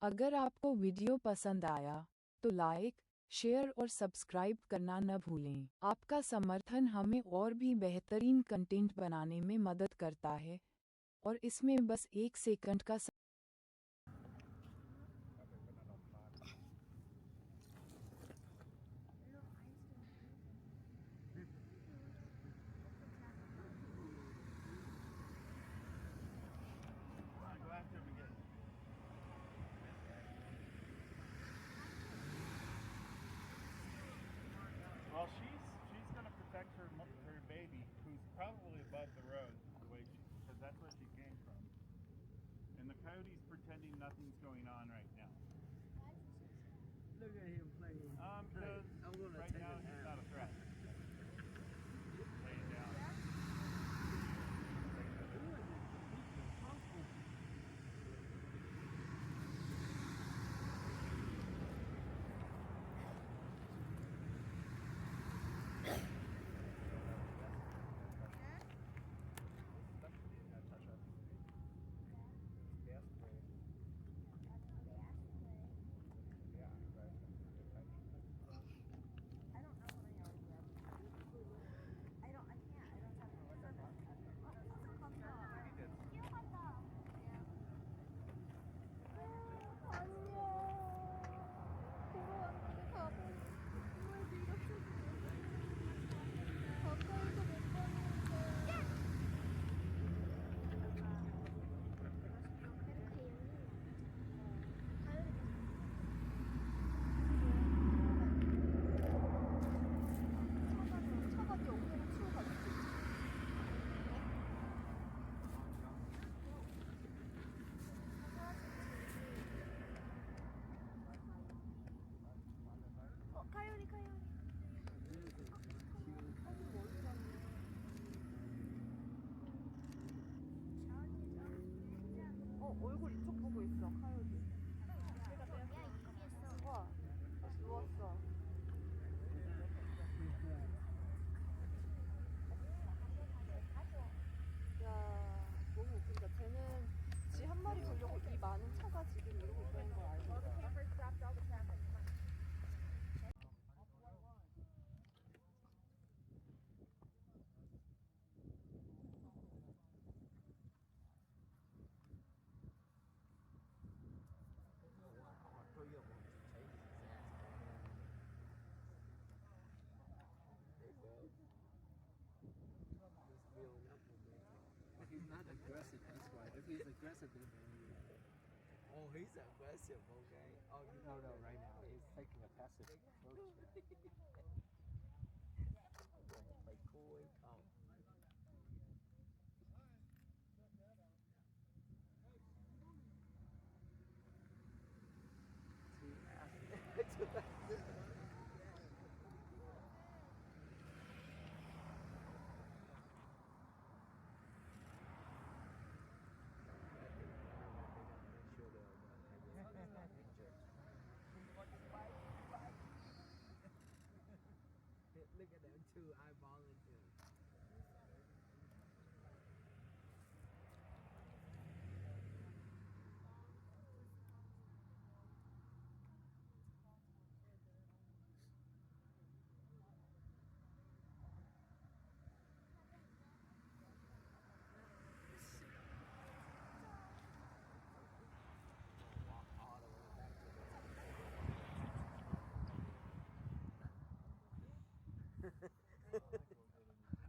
अगर आपको वीडियो पसंद आया तो लाइक, शेयर और सब्सक्राइब करना न भूलें। आपका समर्थन हमें और भी बेहतरीन कंटेंट बनाने में मदद करता है और इसमें बस 1 सेकंड का Well, she's going to protect her baby, who's probably above the road, the way because that's where she came from. And the coyote's pretending nothing's going on right now. Look at him playing. Because I'm gonna right take now it he's out. not a threat. Lay it down. 얼굴 이쪽 보고 있어, 카요리. 와, 누웠어. 야, 너무 웃긴다. 쟤는 지 한 마리 보려고 이 많은 차가 지금 이러고 있다는 걸 알고 있어. He's not aggressive, that's why. If he's aggressive, then oh, he's aggressive, okay? Oh, no, right now he's taking a passive approach. Play cool and calm. Look at them two eyeballing him.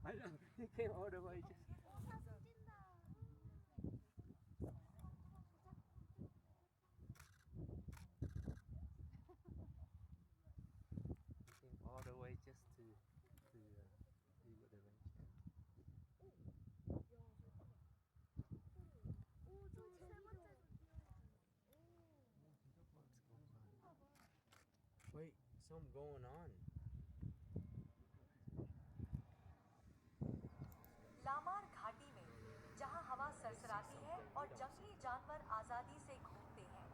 I know, he came all the way just. Came all the way just to be with the range. Wait, something going on. Lamar घाटी में जहां हवा सरसराती है और जंगली जानवर आजादी से घूमते हैं,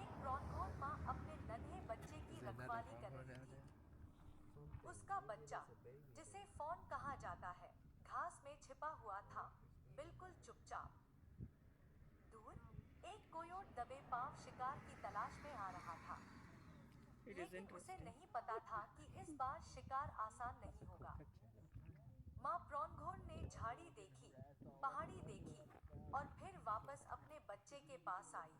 एक ब्रॉन्कॉन माँ अपने नन्हे बच्चे की रखवाली कर रही थी। उसका बच्चा, जिसे फॉन कहा जाता है, घास में छिपा हुआ था, बिल्कुल चुपचाप। दूर एक कोयोट दबे पांव शिकार की तलाश It is लेकिन उसे interesting. नहीं पता था कि इस बार शिकार आसान नहीं होगा। माँ प्रॉन्घोर्न ने झाड़ी देखी, पहाड़ी देखी और फिर वापस अपने बच्चे के पास आई।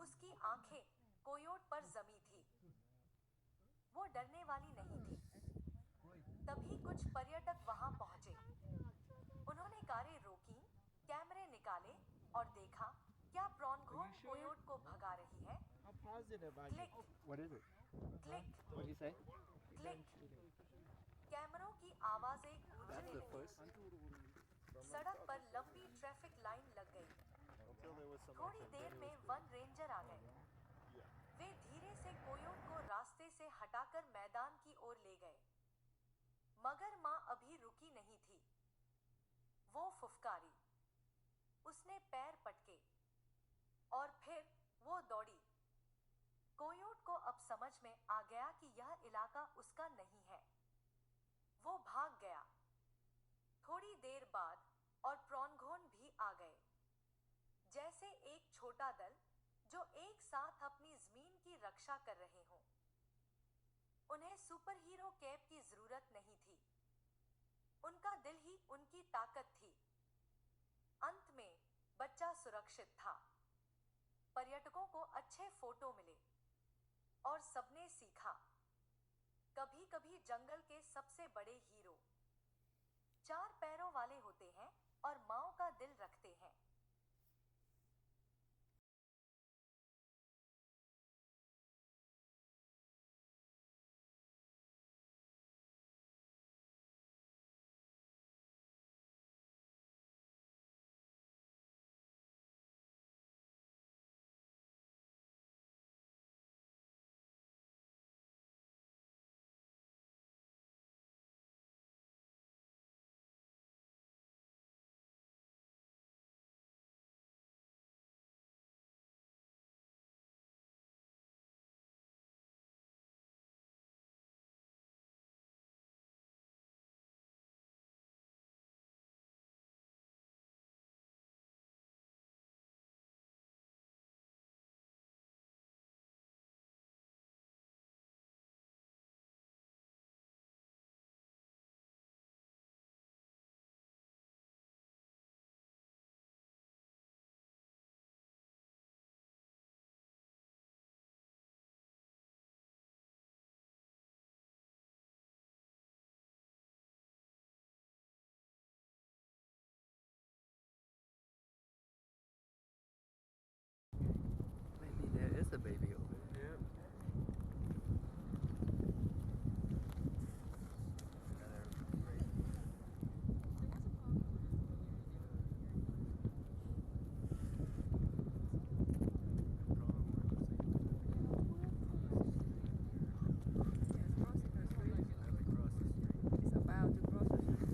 उसकी आंखें कोयोट पर जमी थी। वो डरने वाली नहीं थी। तभी कुछ पर्यटक वहां पहुंचे। उन्होंने कारें रोकीं, कैमरे निकाले और देखा क्या प्रॉन्घोर्न कोयोट को भगा रही है। How positive are you? Click What is it? Click What do you say? Click. कैमरों की आवाजें गूंजने That's the लगी। first. सड़क पर लंबी ट्रैफिक लाइन लग गई। थोड़ी देर में वन रेंजर आ गए। वे धीरे से कोयोट को रास्ते से हटाकर मैदान की ओर ले गए। मगर माँ अभी रुकी नहीं थी। वो फुफकारी। उसने पैर पटके और फिर वो दौड़ी। कोयोट को अब समझ में आ गया कि यह इलाका उसका नहीं है। वो भाग गया। थोड़ी देर बाद और प्रॉन्घोर्न भी आ गए, जैसे एक छोटा दल जो एक साथ अपनी जमीन की रक्षा कर रहे हों। उन्हें सुपर हीरो कैप की जरूरत नहीं थी। उनका दिल ही उनकी ताकत थी। अंत में बच्चा सुरक्षित था। पर्यटकों को अच्छे फोटो मिले और सबने सीखा, कभी कभी जंगल के सबसे बड़े हीरो 4 पैरों वाले होते हैं और माओ का दिल रखते हैं। Maybe there is a baby over there. It's about to cross the street.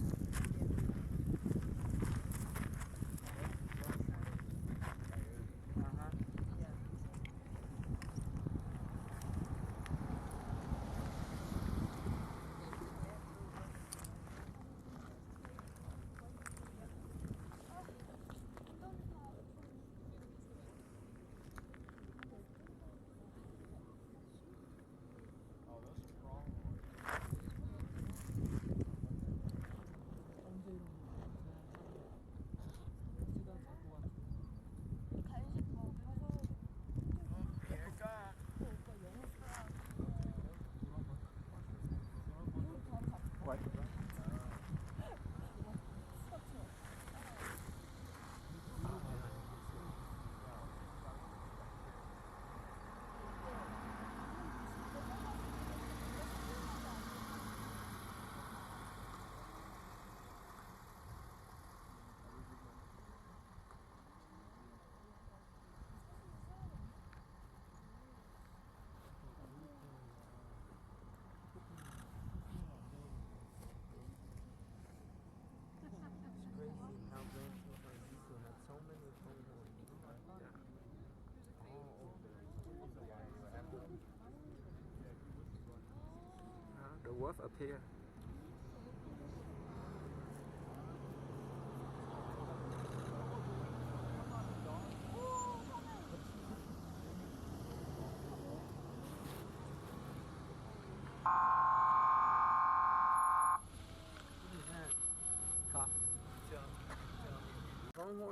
The wolf appear.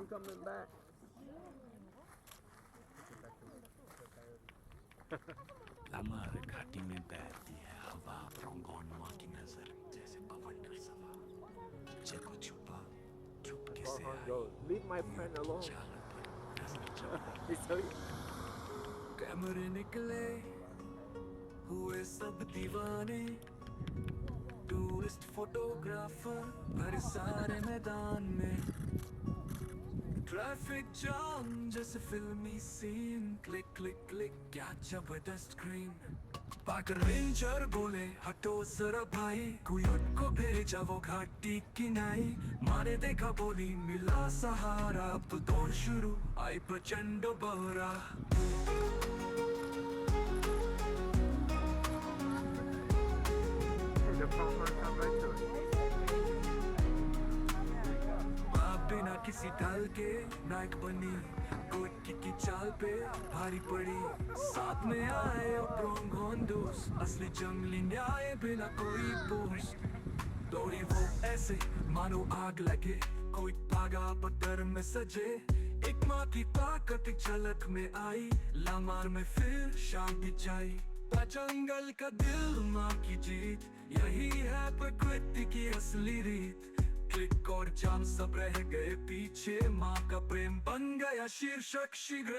I'm coming back. लमर घाटी में बहती है हवा प्रोंगोन माँ की नजर जैसे पवन का सवा जब वो छुपा चुपके से Pronghorn I goes, leave my friend alone. चाल पर नजर चला He's so कैमरे निकले हुए सब दीवाने टूरिस्ट फोटोग्राफर भरे सारे मैदान में ट्रैफिक जाम जैसे फिल्मी सीन क्लिक क्लिक क्लिक क्या जबरदस्त स्क्रीन पाकर रेंजर बोले हटो जरा भाई कोई को भेजा वो घाटी किनाई मारे देखा बोली मिला सहारा अब तो दौड़ शुरू आई प्रचंड बहरा the pronghorn come right to it. बिना किसी ढल के नायक बनी कोई की चाल पे भारी पड़ी साथ में आए प्रोंगोन दोस्त असली जंगली न्याय बिना कोई पोस्ट दौड़ी वो ऐसे मानो आग लगे कोई धागा पत्थर में सजे एक माँ की ताकत एक झलक में आई लामार में फिर शांति छाई जंगल का दिल माँ की जीत यही है प्रकृति की असली रीत क्लिक और जाम सब रह गए पीछे माँ का प्रेम बन गया शीर्षक शीघ्र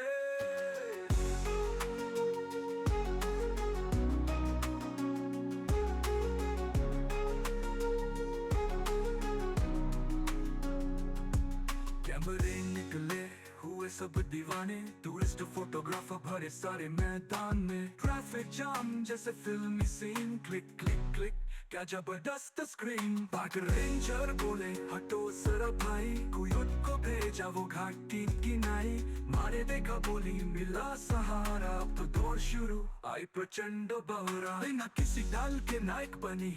कैमरे निकले हुए सब दीवाने टूरिस्ट फोटोग्राफर भरे सारे मैदान में ट्रैफिक जाम जैसे फिल्मी सीन क्लिक क्लिक क्लिक क्या जबरदस्त स्क्रीन बाग रेंजर बोले हटो जरा भाई कोई को भेजा वो घाटी किनाई मारे देखा बोली मिला सहारा अब तो दौड़ शुरू आई प्रचंड बहरा बिना किसी डाल के नायक बनी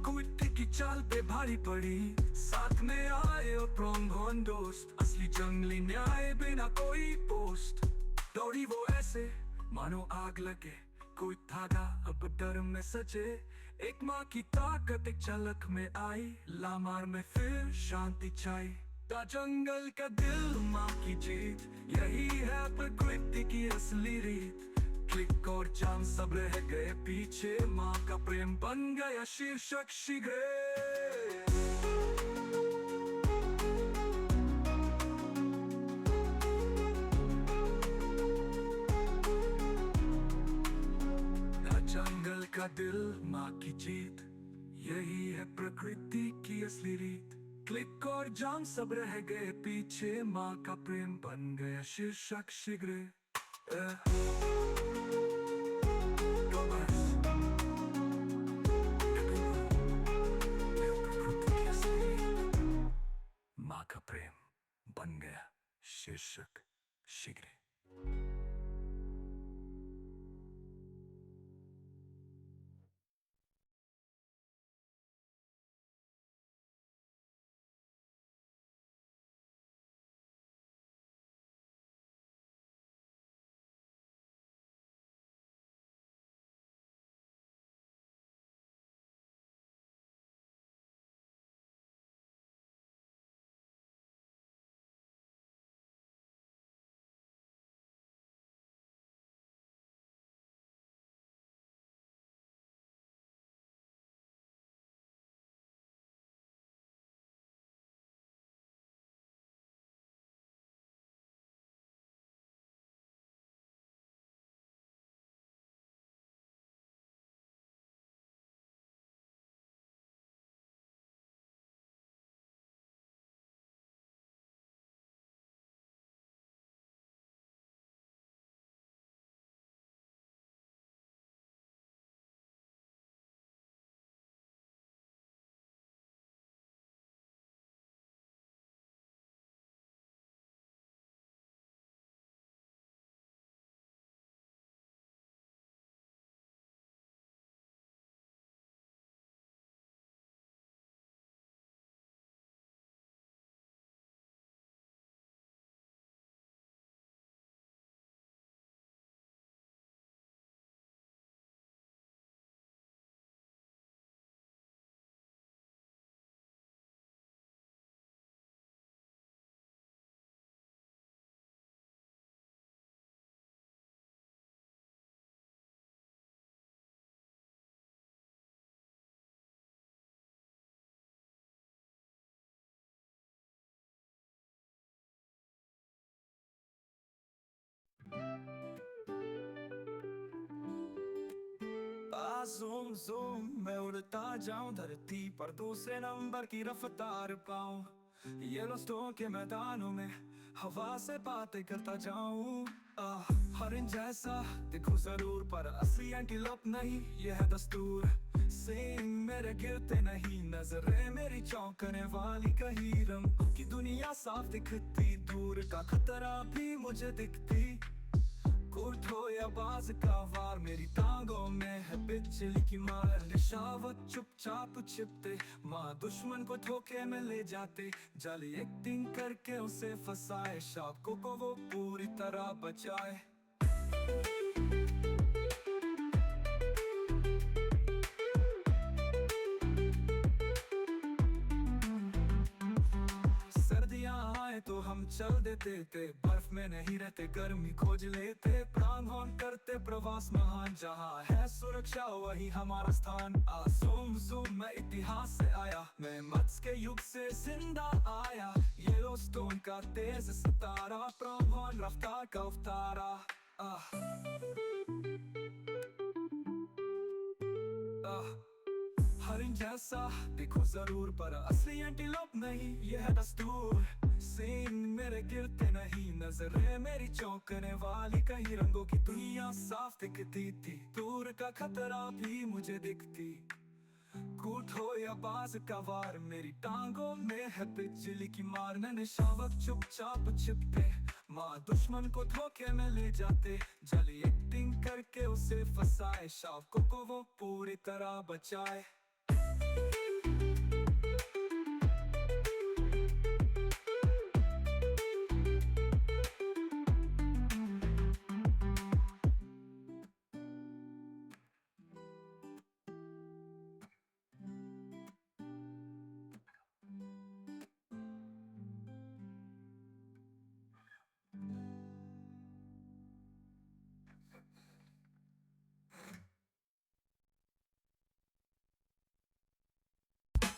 कोई की चाल पे भारी पड़ी साथ में आए प्रोंगोन दोस्त असली जंगली न्याय बिना कोई पोस्ट दौड़ी वो ऐसे मानो आग लगे कोई धागा अब डर में सजे एक माँ की ताकत एक झलक में आई लामार में फिर शांति छाई जंगल का दिल माँ की जीत यही है प्रकृति की असली रीत क्लिक और जाम सब रह गए पीछे माँ का प्रेम बन गया शीर्षक शीघ्र जंगल का दिल माँ की जीत यही है प्रकृति की असली रीत क्लिक और जाम सब रह गए पीछे माँ का प्रेम बन गया शीर्षक शीघ्र माँ का प्रेम बन गया शीर्षक शीघ्र ज़ूम ज़ूम मैं उड़ता जाऊं धरती पर दूसरे नंबर की रफ्तार पाऊं। येलोस्टोन के मैदानों में हवा से बातें करता जाऊं। हरिन जैसा दिखूं जरूर पर असली एंटीलोप नहीं, यह है दस्तूर। सींग मेरे गिरते नहीं, नजरें मेरी चौंकने वाली कहीं रंग की दुनिया साफ दिखती, दूर का खतरा भी मुझे दिखती। कुर्त हो या बाज का वार, मेरी टांगों में है बिजली की मार। निशावत चुपचाप छिपते, माँ दुश्मन को धोखे में ले जाते। जाली एक्टिंग करके उसे फंसाए, शावकों को वो पूरी तरह बचाए। तो हम चल देते थे, बर्फ में नहीं रहते, गर्मी खोज लेते। प्राण करते प्रवास महान, जहाँ है सुरक्षा वही हमारा स्थान। ज़ूम ज़ूम मैं इतिहास से आया, मैं मत्स्य के युग से जिंदा आया। येलोस्टोन का तेज सितारा, प्राण रफ्तार का उतारा। हरिन जैसा दिखो जरूर पर असली एंटीलोप नहीं, यह है दस्तूर। सींग मेरे गिरते नहीं, नजरें मेरी चौंकने वाली कहीं रंगों की दुनिया साफ दिखती थी, दूर का खतरा भी मुझे दिखती। कूट हो या बाज का वार, मेरी टांगों में है बिजली की मार। निशावक चुपचाप छिपते, माँ दुश्मन को धोखे में ले जाते। जाली एक्टिंग करके उसे फंसाए, शावकों को वो पूरी तरह बचाए।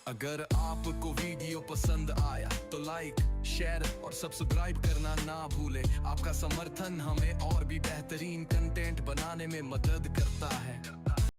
अगर आपको वीडियो पसंद आया तो लाइक, शेयर और सब्सक्राइब करना ना भूले। आपका समर्थन हमें और भी बेहतरीन कंटेंट बनाने में मदद करता है।